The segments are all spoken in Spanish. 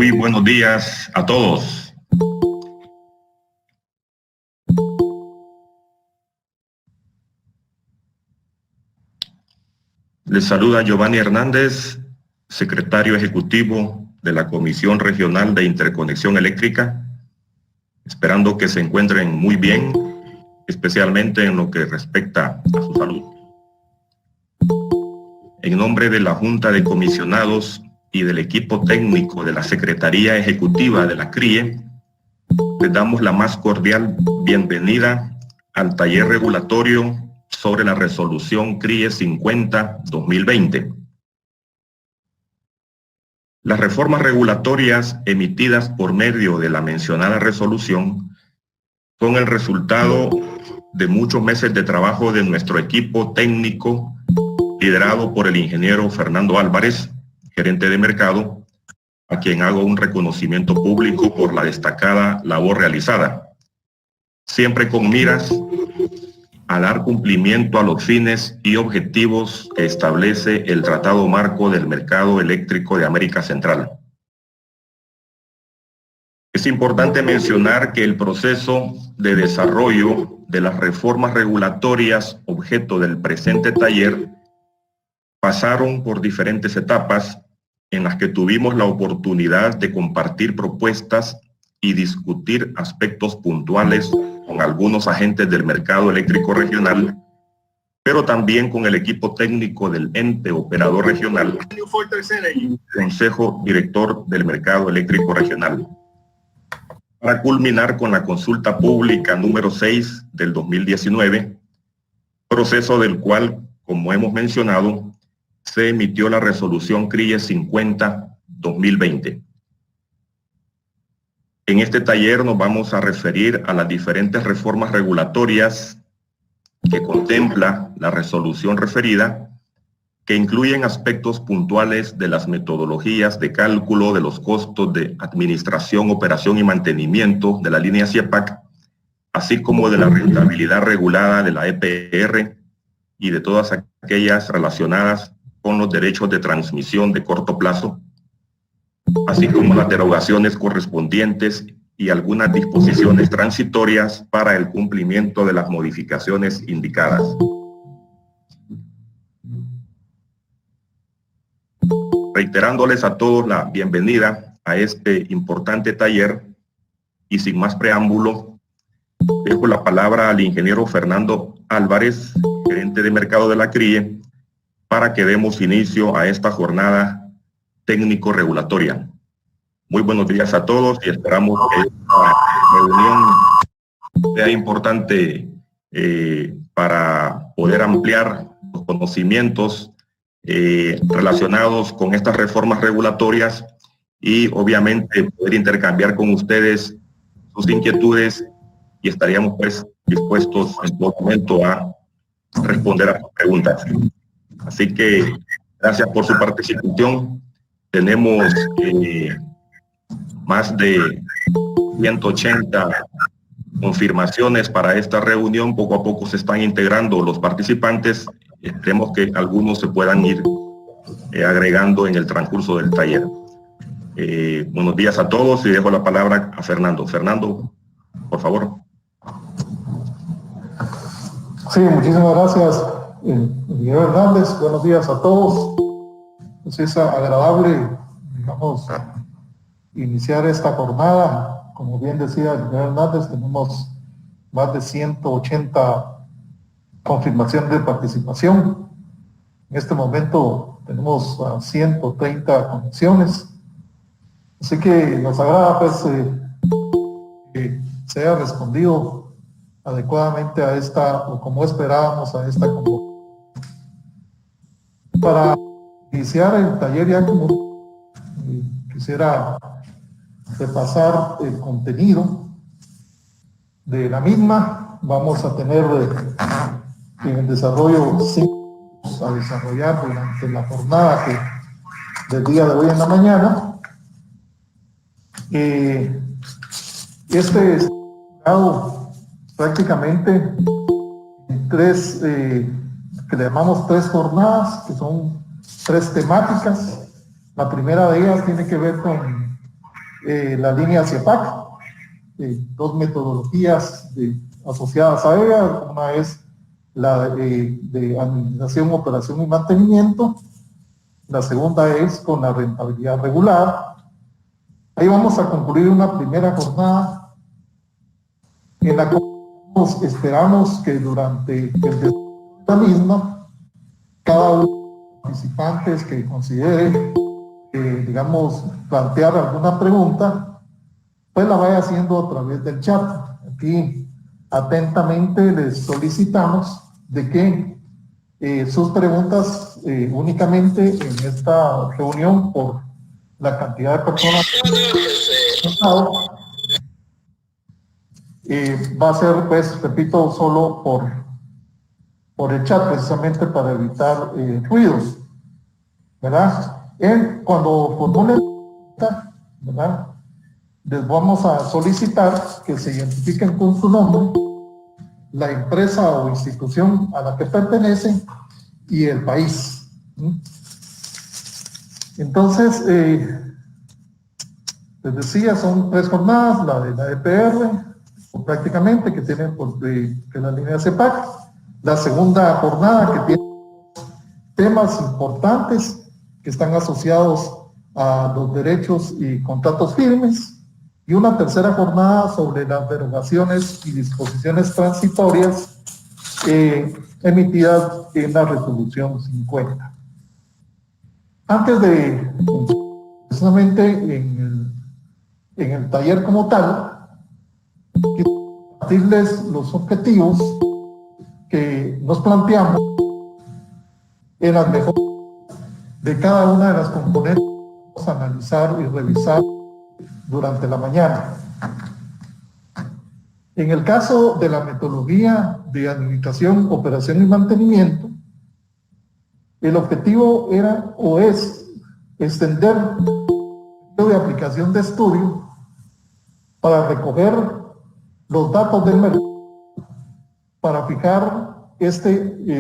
Muy buenos días a todos. Les saluda Giovanni Hernández, secretario ejecutivo de la Comisión Regional de Interconexión Eléctrica, esperando que se encuentren muy bien, especialmente en lo que respecta a su salud. En nombre de la Junta de Comisionados y del equipo técnico de la Secretaría Ejecutiva de la CRIE, les damos la más cordial bienvenida al taller regulatorio sobre la resolución CRIE 50-2020. Las reformas regulatorias emitidas por medio de la mencionada resolución son el resultado de muchos meses de trabajo de nuestro equipo técnico liderado por el ingeniero Fernando Álvarez, gerente de mercado, a quien hago un reconocimiento público por la destacada labor realizada, siempre con miras a dar cumplimiento a los fines y objetivos que establece el Tratado Marco del Mercado Eléctrico de América Central. Es importante mencionar que el proceso de desarrollo de las reformas regulatorias objeto del presente taller pasaron por diferentes etapas en las que tuvimos la oportunidad de compartir propuestas y discutir aspectos puntuales con algunos agentes del mercado eléctrico regional, pero también con el equipo técnico del ente operador regional, Consejo Director del Mercado Eléctrico Regional, para culminar con la consulta pública número 6 del 2019, proceso del cual, como hemos mencionado, se emitió la resolución CRIE 50-2020. En este taller nos vamos a referir a las diferentes reformas regulatorias que contempla la resolución referida, que incluyen aspectos puntuales de las metodologías de cálculo de los costos de administración, operación y mantenimiento de la línea CIEPAC, así como de la rentabilidad regulada de la EPR y de todas aquellas relacionadas con los derechos de transmisión de corto plazo, así como las derogaciones correspondientes y algunas disposiciones transitorias para el cumplimiento de las modificaciones indicadas. Reiterándoles a todos la bienvenida a este importante taller y sin más preámbulo, dejo la palabra al ingeniero Fernando Álvarez, gerente de mercado de la CRIE, para que demos inicio a esta jornada técnico-regulatoria. Muy buenos días a todos y esperamos que esta reunión sea importante para poder ampliar los conocimientos relacionados con estas reformas regulatorias y obviamente poder intercambiar con ustedes sus inquietudes y estaríamos pues dispuestos en todo momento a responder a sus preguntas. Así que gracias por su participación. Tenemos más de 180 confirmaciones para esta reunión. Poco a poco se están integrando los participantes. Esperemos que algunos se puedan ir agregando en el transcurso del taller. Buenos días a todos y dejo la palabra a Fernando. Fernando, por favor. Sí, muchísimas gracias, Miguel Hernández. Buenos días a todos. Pues es agradable, digamos, iniciar esta jornada. Como bien decía Miguel Hernández, tenemos más de 180 confirmaciones de participación. En este momento tenemos 130 conexiones. Así que nos agrada pues que se haya respondido adecuadamente a esta, o como esperábamos, a esta convocatoria. Para iniciar el taller ya como quisiera repasar el contenido de la misma. Vamos a tener en el desarrollo 5 a desarrollar durante la jornada del día de hoy en la mañana. Este es prácticamente en tres, que le llamamos 3 jornadas, que son 3 temáticas. La primera de ellas tiene que ver con la línea CIEPAC, dos metodologías asociadas a ella. Una es la de administración, operación y mantenimiento. La segunda es con la rentabilidad regular. Ahí vamos a concluir una primera jornada en la cual esperamos que durante el desarrollo de la misma, cada uno de los participantes que considere, digamos, plantear alguna pregunta, pues la vaya haciendo a través del chat. Aquí atentamente les solicitamos de que sus preguntas únicamente en esta reunión, por la cantidad de personas va a ser, pues, repito, solo por el chat, precisamente para evitar ruidos, ¿verdad? Cuando formulen la pregunta, ¿verdad?, les vamos a solicitar que se identifiquen con su nombre, la empresa o institución a la que pertenecen y el país. Entonces, les decía, son 3 jornadas, la de la EPR, prácticamente, que tiene que la línea CIEPAC, la segunda jornada que tiene temas importantes que están asociados a los derechos y contratos firmes, y una tercera jornada sobre las derogaciones y disposiciones transitorias emitidas en la resolución 50. Antes de, precisamente en el taller como tal, quiero compartirles los objetivos que nos planteamos en las mejoras de cada una de las componentes que vamos a analizar y revisar durante la mañana. En el caso de la metodología de administración, operación y mantenimiento, el objetivo era o es extender el periodo de aplicación de estudio para recoger los datos del mercado, para fijar este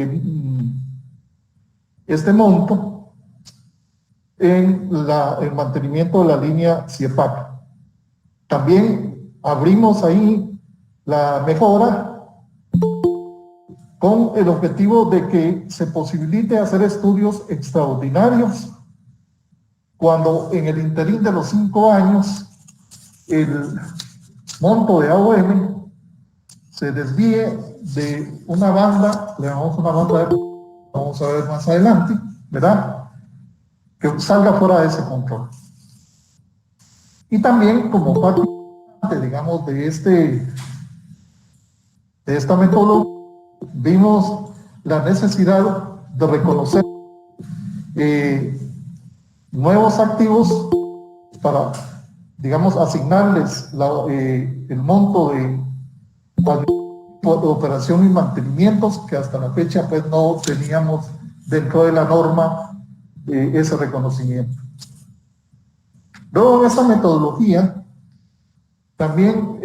monto en el mantenimiento de la línea CIEPAC. También abrimos ahí la mejora con el objetivo de que se posibilite hacer estudios extraordinarios cuando en el interín de los 5 años el monto de AOM se desvíe de una banda, le llamamos una banda de, vamos a ver más adelante, ¿verdad?, que salga fuera de ese control. Y también, como parte, digamos, de esta metodología, vimos la necesidad de reconocer nuevos activos para, digamos, asignarles el monto de operación y mantenimientos, que hasta la fecha pues no teníamos dentro de la norma ese reconocimiento. Luego, en esta metodología también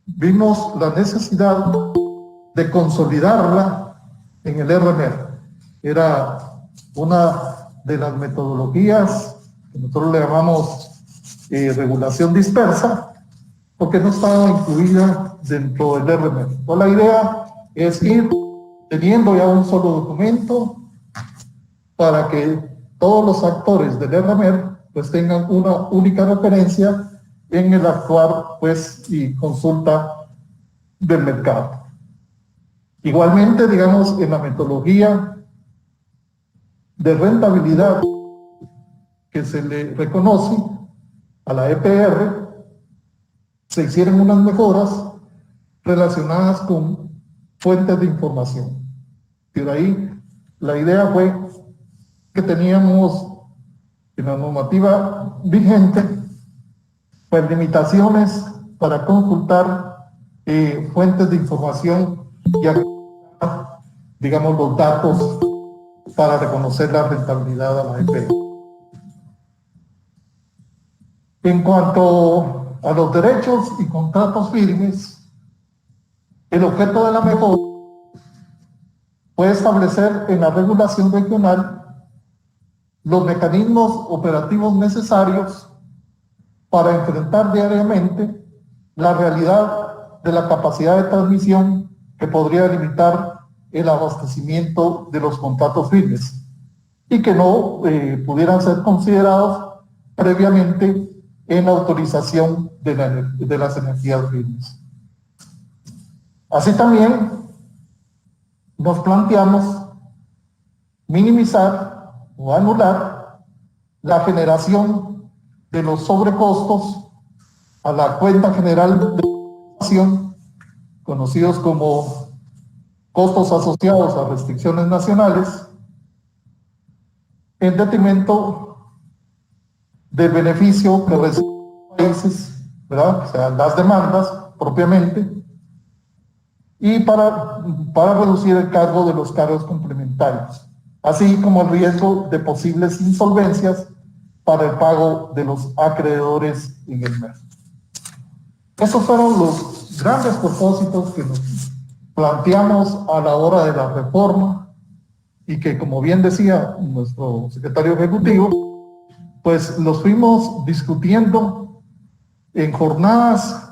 vimos la necesidad de consolidarla en el RMR. Era una de las metodologías que nosotros le llamamos regulación dispersa, porque no estaba incluida dentro del RMR. Pues la idea es ir teniendo ya un solo documento para que todos los actores del RMR pues tengan una única referencia en el actuar pues y consulta del mercado. Igualmente, digamos, en la metodología de rentabilidad que se le reconoce a la EPR, se hicieron unas mejoras relacionadas con fuentes de información. Pero ahí la idea fue que teníamos en la normativa vigente pues limitaciones para consultar fuentes de información y agregar, digamos, los datos para reconocer la rentabilidad a la EPR. En cuanto a los derechos y contratos firmes, el objeto de la mejora fue establecer en la regulación regional los mecanismos operativos necesarios para enfrentar diariamente la realidad de la capacidad de transmisión que podría limitar el abastecimiento de los contratos firmes y que no pudieran ser considerados previamente en la autorización de las energías firmes. Así también nos planteamos minimizar o anular la generación de los sobrecostos a la cuenta general de operación, conocidos como costos asociados a restricciones nacionales, en detrimento del beneficio que reciben los países, ¿verdad? O sea, las demandas propiamente, y para reducir el cargo de los cargos complementarios, así como el riesgo de posibles insolvencias para el pago de los acreedores en el mes. Esos fueron los grandes propósitos que nos planteamos a la hora de la reforma y que, como bien decía nuestro secretario ejecutivo, pues los fuimos discutiendo en jornadas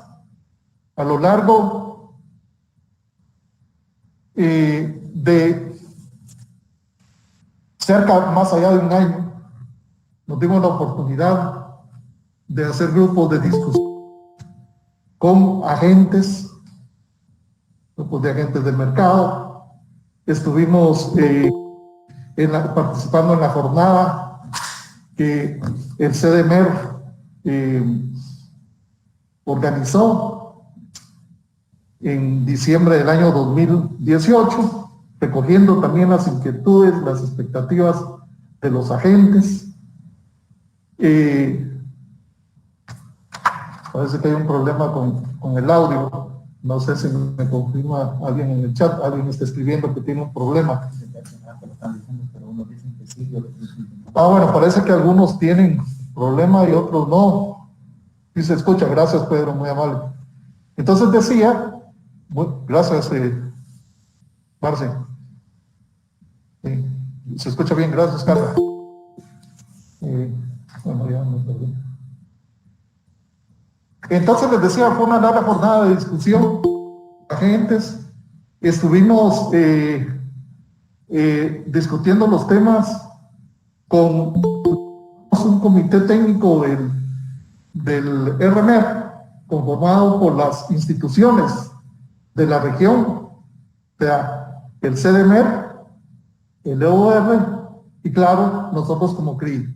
a lo largo de cerca, más allá de un año. Nos dimos la oportunidad de hacer grupos de discusión con agentes, grupos de agentes del mercado. Estuvimos participando en la jornada que el CDMER organizó en diciembre del año 2018, recogiendo también las inquietudes, las expectativas de los agentes. Parece que hay un problema con el audio. No sé si me confirma alguien en el chat, alguien está escribiendo que tiene un problema. Bueno, parece que algunos tienen problema y otros no. Y se escucha. Gracias, Pedro, muy amable. Entonces decía, gracias, Marce. Se escucha bien, gracias, Carla. Bueno, ya me perdí. Entonces les decía, fue una larga jornada de discusión, agentes, estuvimos discutiendo los temas con un comité técnico del RMER, conformado por las instituciones de la región, o sea, el CDMER, el EOR y claro, nosotros como CRI.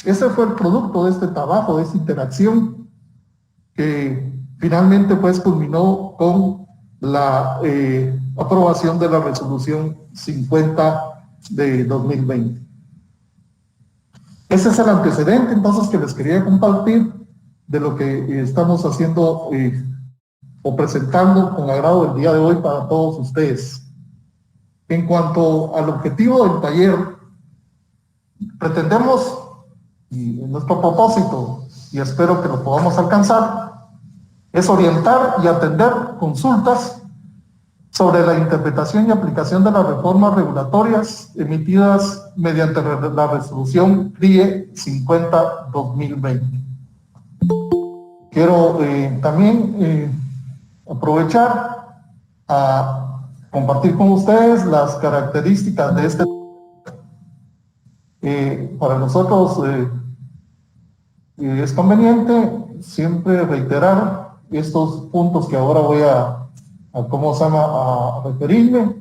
Ese fue el producto de este trabajo, de esta interacción, que finalmente pues culminó con la aprobación de la resolución 50 de 2020. Ese es el antecedente entonces que les quería compartir de lo que estamos haciendo o presentando con agrado el día de hoy para todos ustedes. En cuanto al objetivo del taller, pretendemos, y nuestro propósito, y espero que lo podamos alcanzar, es orientar y atender consultas sobre la interpretación y aplicación de las reformas regulatorias emitidas mediante la resolución CRIE 50-2020. Quiero también aprovechar a compartir con ustedes las características de este. Para nosotros es conveniente siempre reiterar estos puntos que ahora voy a referirme.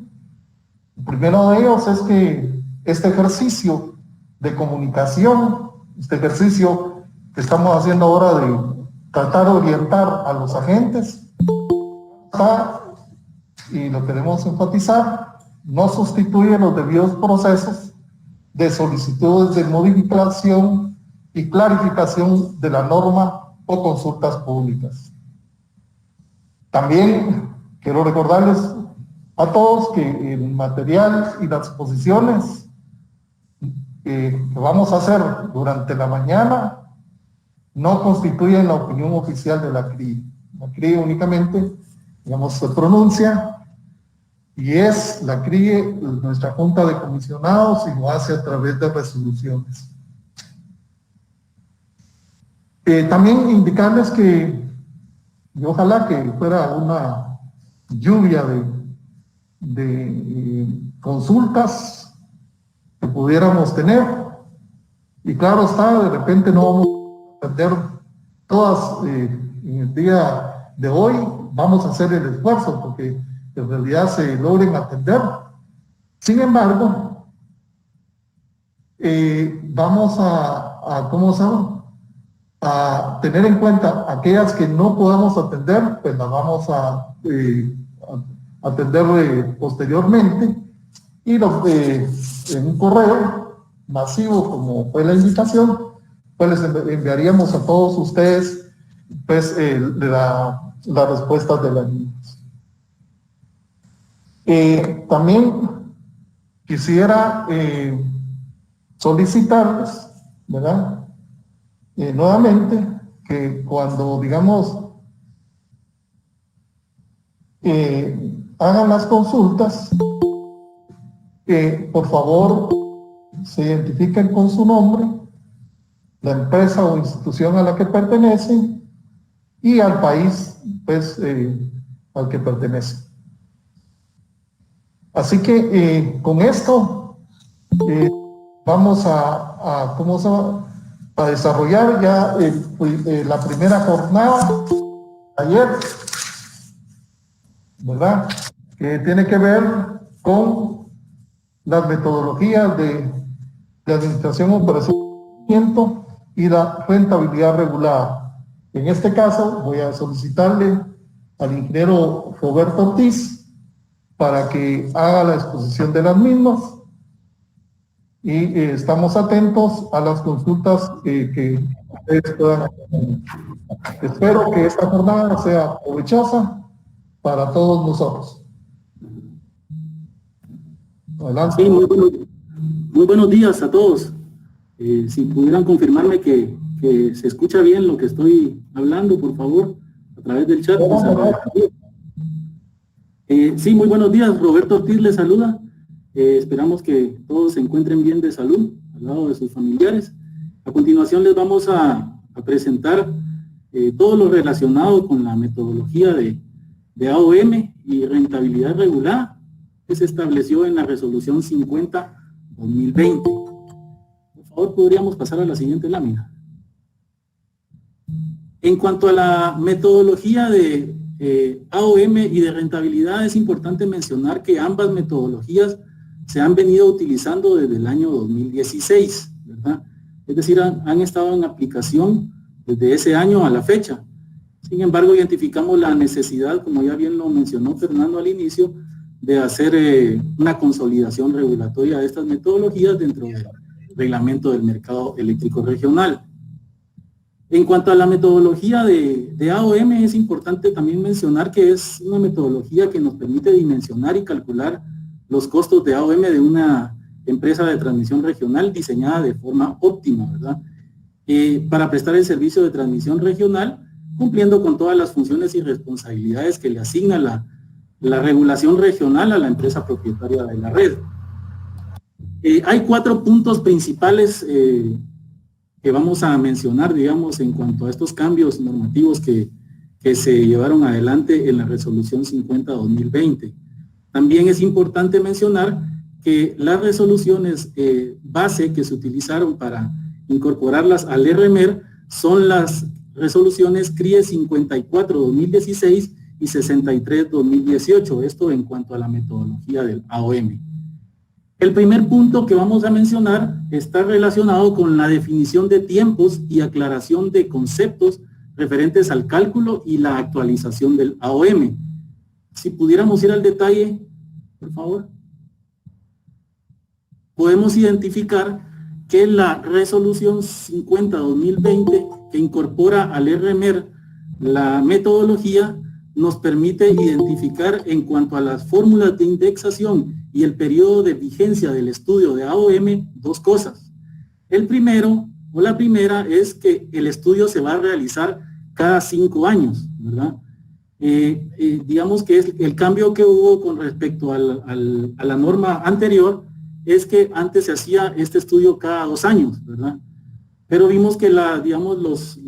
El primero de ellos es que este ejercicio de comunicación, este ejercicio que estamos haciendo ahora de tratar de orientar a los agentes, y lo queremos enfatizar, no sustituye los debidos procesos de solicitudes de modificación y clarificación de la norma o consultas públicas. También quiero recordarles a todos que el material y las exposiciones que vamos a hacer durante la mañana no constituyen la opinión oficial de la CRI. La CRI únicamente, digamos, se pronuncia y es la CRI, nuestra Junta de Comisionados, y lo hace a través de resoluciones. También indicarles que y ojalá que fuera una lluvia de consultas que pudiéramos tener. Y claro está, de repente no vamos a atender todas en el día de hoy. Vamos a hacer el esfuerzo porque en realidad se logren atender. Sin embargo, vamos ¿cómo se llama? A tener en cuenta aquellas que no podamos atender, pues las vamos a atender posteriormente, y en un correo masivo como fue la invitación, pues les enviaríamos a todos ustedes pues las respuestas de las mismas. También quisiera solicitarles, ¿verdad? Nuevamente, que cuando, digamos, hagan las consultas, por favor, se identifiquen con su nombre, la empresa o institución a la que pertenecen y al país, pues, al que pertenecen. Así que con esto vamos ¿cómo se llama? A desarrollar ya la primera jornada ayer, ¿verdad? Que tiene que ver con las metodologías de administración, operación y la rentabilidad regulada. En este caso voy a solicitarle al ingeniero Roberto Ortiz para que haga la exposición de las mismas. Y estamos atentos a las consultas que ustedes puedan hacer. Espero que esta jornada sea provechosa para todos nosotros. Adelante. Sí, muy buenos días a todos. Si pudieran confirmarme que se escucha bien lo que estoy hablando, por favor, a través del chat. Sí, muy buenos días. Roberto Ortiz les saluda. Esperamos que todos se encuentren bien de salud al lado de sus familiares. A continuación les vamos a presentar todo lo relacionado con la metodología de AOM y rentabilidad regulada que se estableció en la resolución 50/2020. Por favor, podríamos pasar a la siguiente lámina. En cuanto a la metodología de AOM y de rentabilidad, es importante mencionar que ambas metodologías se han venido utilizando desde el año 2016, ¿verdad? Es decir, han estado en aplicación desde ese año a la fecha. Sin embargo, identificamos la necesidad, como ya bien lo mencionó Fernando al inicio, de hacer una consolidación regulatoria de estas metodologías dentro del reglamento del mercado eléctrico regional. En cuanto a la metodología de AOM, es importante también mencionar que es una metodología que nos permite dimensionar y calcular los costos de AOM de una empresa de transmisión regional diseñada de forma óptima, ¿verdad? Para prestar el servicio de transmisión regional, cumpliendo con todas las funciones y responsabilidades que le asigna la regulación regional a la empresa propietaria de la red. Hay 4 puntos principales que vamos a mencionar, digamos, en cuanto a estos cambios normativos que se llevaron adelante en la resolución 50/2020. También es importante mencionar que las resoluciones base que se utilizaron para incorporarlas al RMER son las resoluciones CRIE 54/2016 y 63/2018, esto en cuanto a la metodología del AOM. El primer punto que vamos a mencionar está relacionado con la definición de tiempos y aclaración de conceptos referentes al cálculo y la actualización del AOM. Si pudiéramos ir al detalle, por favor. Podemos identificar que la resolución 50/2020, que incorpora al RMER la metodología, nos permite identificar en cuanto a las fórmulas de indexación y el periodo de vigencia del estudio de AOM, 2 cosas. El primero, o la primera, es que el estudio se va a realizar cada 5 años, ¿verdad? Digamos que es el cambio que hubo con respecto a la norma anterior, es que antes se hacía este estudio cada 2 años, ¿verdad? pero vimos que los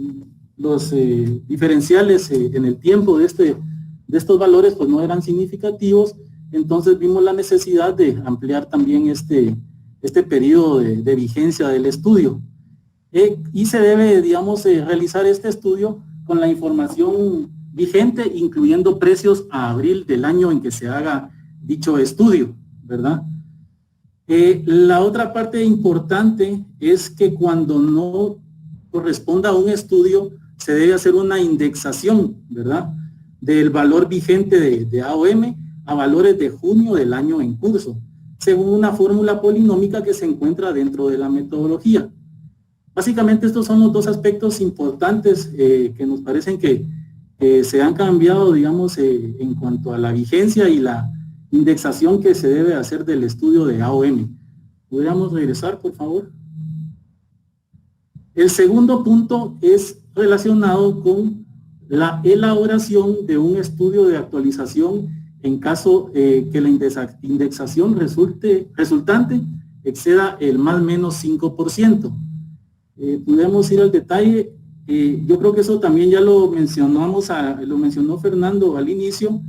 diferenciales en el tiempo de estos valores pues no eran significativos. Entonces vimos la necesidad de ampliar también este periodo de vigencia del estudio. Y se debe, realizar este estudio con la información vigente, incluyendo precios a abril del año en que se haga dicho estudio, ¿verdad? La otra parte importante es que cuando no corresponda a un estudio, se debe hacer una indexación, ¿verdad?, del valor vigente de AOM a valores de junio del año en curso, según una fórmula polinómica que se encuentra dentro de la metodología. Básicamente estos son los dos aspectos importantes que nos parecen que se han cambiado, en cuanto a la vigencia y la indexación que se debe hacer del estudio de AOM. ¿Podríamos regresar, por favor? El segundo punto es relacionado con la elaboración de un estudio de actualización en caso que la indexación resultante exceda el más o menos 5%. Podemos ir al detalle. Yo creo que eso también ya lo mencionó Fernando al inicio,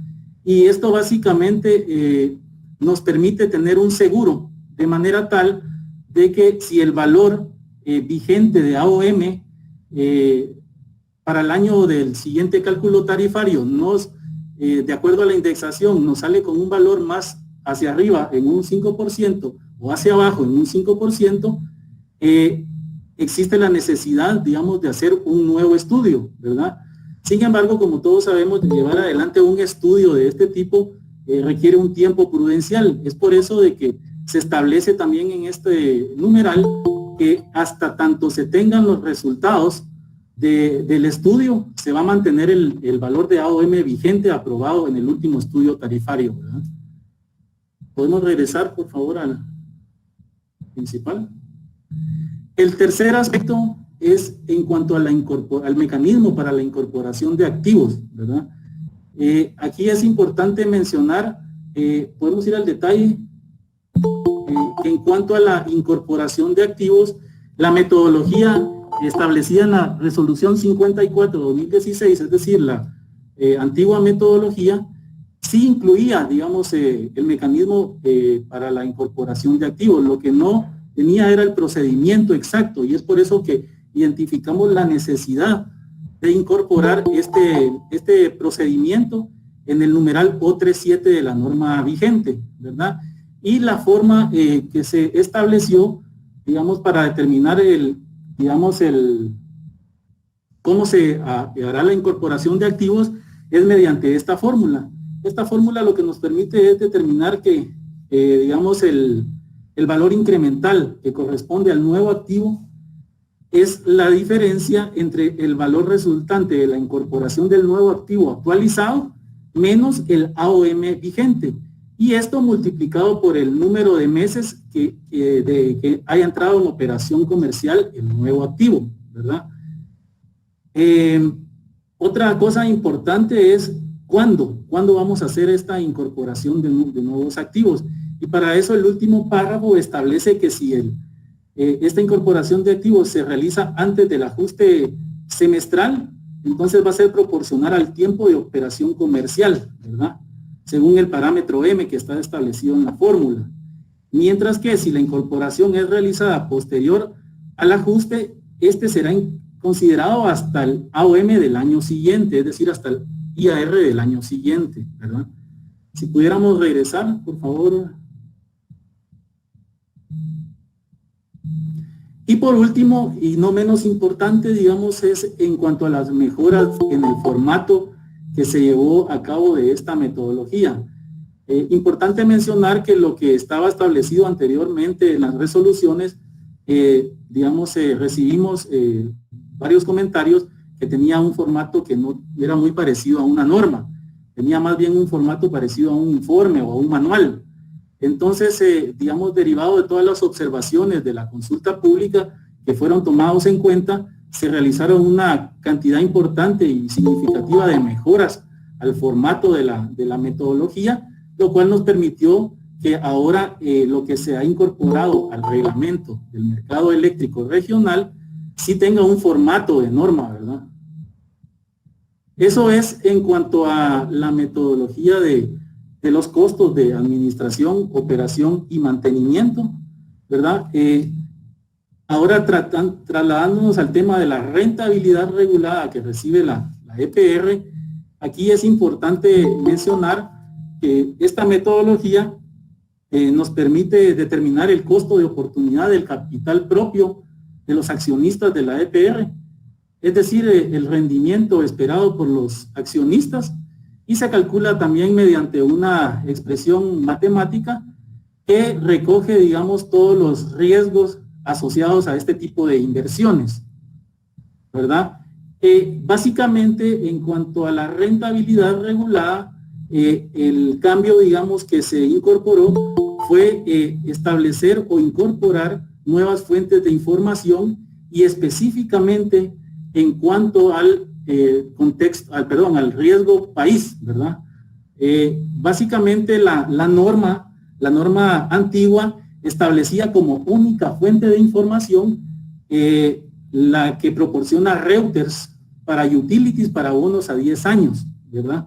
y esto básicamente nos permite tener un seguro de manera tal de que si el valor vigente de AOM para el año del siguiente cálculo tarifario de acuerdo a la indexación, nos sale con un valor más hacia arriba en un 5% o hacia abajo en un 5%, existe la necesidad, de hacer un nuevo estudio, ¿verdad? Sin embargo, como todos sabemos, llevar adelante un estudio de este tipo requiere un tiempo prudencial. Es por eso de que se establece también en este numeral que hasta tanto se tengan los resultados del estudio, se va a mantener el valor de AOM vigente aprobado en el último estudio tarifario, ¿verdad? ¿Podemos regresar, por favor, al principal? El tercer aspecto es en cuanto a al mecanismo para la incorporación de activos, ¿verdad? Aquí es importante mencionar, podemos ir al detalle, en cuanto a la incorporación de activos, la metodología establecida en la resolución 54/2016, es decir, la antigua metodología, sí incluía, el mecanismo para la incorporación de activos. Lo que no tenía era el procedimiento exacto, y es por eso que identificamos la necesidad de incorporar este procedimiento en el numeral O37 de la norma vigente, ¿verdad? Y la forma que se estableció, para determinar cómo se hará la incorporación de activos es mediante esta fórmula. Esta fórmula lo que nos permite es determinar que, el valor incremental que corresponde al nuevo activo es la diferencia entre el valor resultante de la incorporación del nuevo activo actualizado menos el AOM vigente. Y esto multiplicado por el número de meses que haya entrado en operación comercial el nuevo activo, ¿verdad? Otra cosa importante es ¿cuándo vamos a hacer esta incorporación de nuevos activos? Y para eso el último párrafo establece que si esta incorporación de activos se realiza antes del ajuste semestral, entonces va a ser proporcional al tiempo de operación comercial, ¿verdad?, según el parámetro M que está establecido en la fórmula. Mientras que si la incorporación es realizada posterior al ajuste, este será considerado hasta el AOM del año siguiente, es decir, hasta el IAR del año siguiente, ¿verdad? Si pudiéramos regresar, por favor. Y por último, y no menos importante, es en cuanto a las mejoras en el formato que se llevó a cabo de esta metodología. Importante mencionar que lo que estaba establecido anteriormente en las resoluciones, recibimos varios comentarios que tenía un formato que no era muy parecido a una norma, tenía más bien un formato parecido a un informe o a un manual. Entonces, derivado de todas las observaciones de la consulta pública que fueron tomados en cuenta, se realizaron una cantidad importante y significativa de mejoras al formato de la metodología, lo cual nos permitió que ahora lo que se ha incorporado al reglamento del mercado eléctrico regional sí tenga un formato de norma, ¿verdad? Eso es en cuanto a la metodología de los costos de administración, operación y mantenimiento, ¿verdad? Ahora trasladándonos al tema de la rentabilidad regulada que recibe la EPR, aquí es importante mencionar que esta metodología nos permite determinar el costo de oportunidad del capital propio de los accionistas de la EPR, es decir, el rendimiento esperado por los accionistas, y se calcula también mediante una expresión matemática que recoge, digamos, todos los riesgos asociados a este tipo de inversiones, ¿verdad? Básicamente, en cuanto a la rentabilidad regulada, el cambio, digamos, que se incorporó fue establecer o incorporar nuevas fuentes de información y específicamente en cuanto al contexto, al riesgo país, ¿verdad? Básicamente la norma antigua establecía como única fuente de información la que proporciona Reuters para utilities para bonos a 10 años, ¿verdad?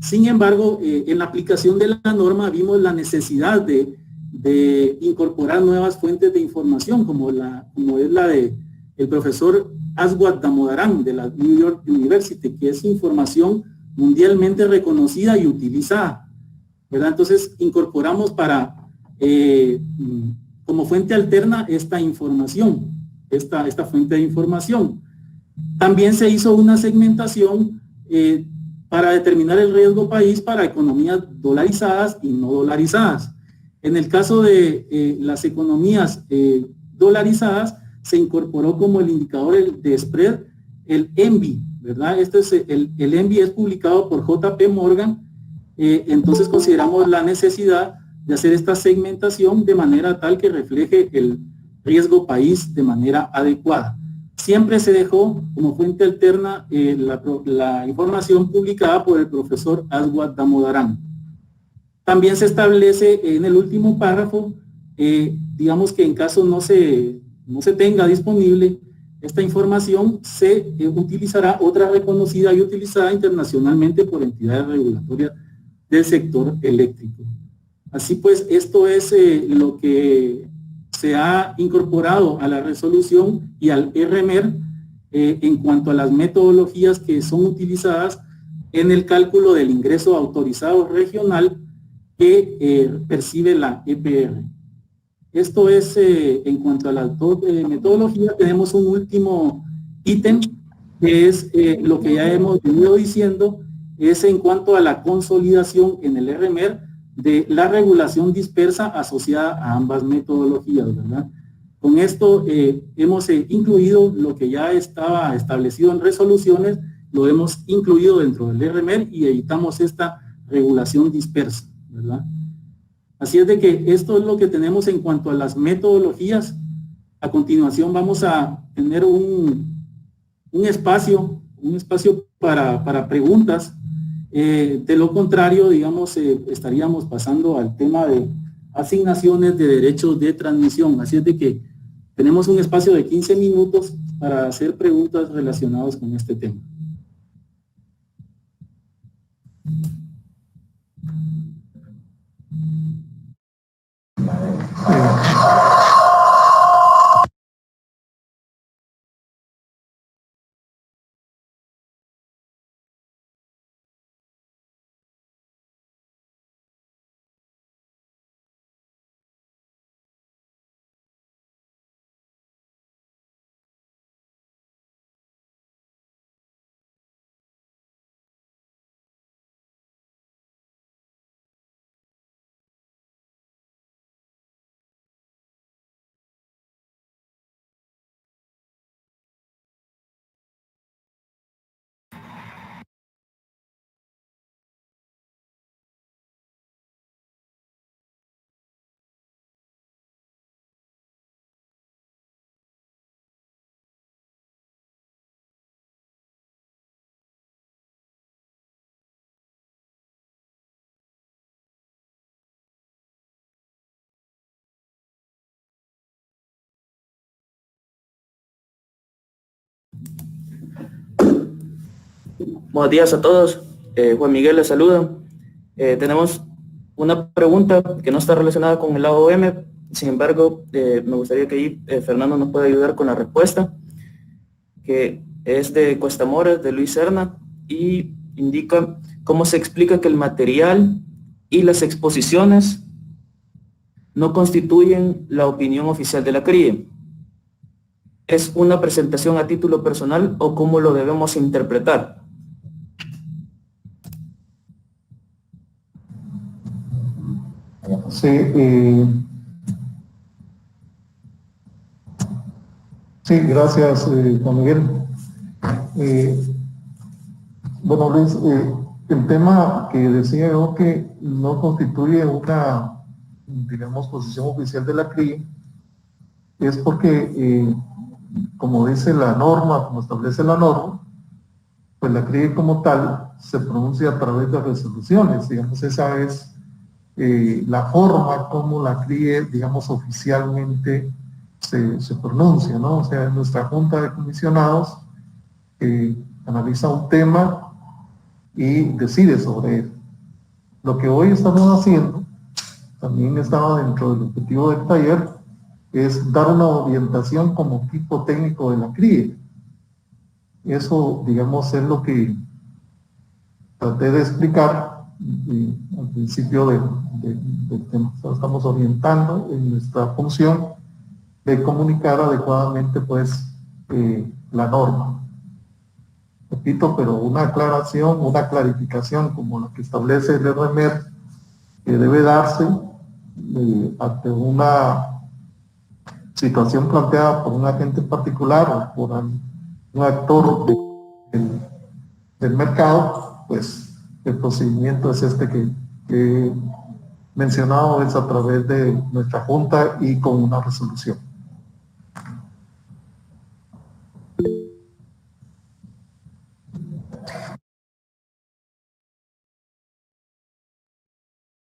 Sin embargo, en la aplicación de la norma vimos la necesidad de incorporar nuevas fuentes de información, como es la de el profesor Aswad Damodaran de la New York University, que es información mundialmente reconocida y utilizada, ¿verdad? Entonces, incorporamos como fuente alterna esta información, esta fuente de información. También se hizo una segmentación para determinar el riesgo país para economías dolarizadas y no dolarizadas. En el caso de las economías dolarizadas, se incorporó como el indicador de spread el ENVI, ¿verdad? El ENVI es publicado por JP Morgan, entonces consideramos la necesidad de hacer esta segmentación de manera tal que refleje el riesgo país de manera adecuada. Siempre se dejó como fuente alterna la información publicada por el profesor Aswad Damodaran. También se establece en el último párrafo, digamos que en caso no se tenga disponible esta información, se utilizará otra reconocida y utilizada internacionalmente por entidades regulatorias del sector eléctrico. Así pues, esto es lo que se ha incorporado a la resolución y al RMER en cuanto a las metodologías que son utilizadas en el cálculo del ingreso autorizado regional que percibe la EPR. Esto es en cuanto a la metodología. Tenemos un último ítem que es lo que ya hemos venido diciendo, es en cuanto a la consolidación en el RMER de la regulación dispersa asociada a ambas metodologías, ¿verdad? Con esto hemos incluido lo que ya estaba establecido en resoluciones, lo hemos incluido dentro del RMER y evitamos esta regulación dispersa, ¿verdad? Así es de que esto es lo que tenemos en cuanto a las metodologías. A continuación vamos a tener un espacio para preguntas. De lo contrario, digamos, estaríamos pasando al tema de asignaciones de derechos de transmisión. Así es de que tenemos un espacio de 15 minutos para hacer preguntas relacionadas con este tema. Buenos días a todos. Juan Miguel les saluda. Tenemos una pregunta que no está relacionada con el AOM, sin embargo, me gustaría que ahí Fernando nos pueda ayudar con la respuesta, que es de Cuestamores, de Luis Serna, y indica cómo se explica que el material y las exposiciones no constituyen la opinión oficial de la CRIE. ¿Es una presentación a título personal o cómo lo debemos interpretar? Sí, sí, gracias, Juan Miguel. Bueno, Luis, el tema que decía yo que no constituye una, digamos, posición oficial de la CRI es porque, como dice la norma, como establece la norma, pues la CRI como tal se pronuncia a través de resoluciones, digamos, esa es la forma como la CRIE, digamos, oficialmente se pronuncia, ¿no? O sea, nuestra Junta de Comisionados analiza un tema y decide sobre él. Lo que hoy estamos haciendo, también estaba dentro del objetivo del taller, es dar una orientación como equipo técnico de la CRIE. Eso, digamos, es lo que traté de explicar al principio del tema. Estamos orientando en nuestra función de comunicar adecuadamente, pues, la norma. Repito, pero una aclaración, una clarificación como la que establece el RMER, que debe darse ante una situación planteada por un agente particular o por un actor del mercado, pues el procedimiento es este que he mencionado, es a través de nuestra Junta y con una resolución.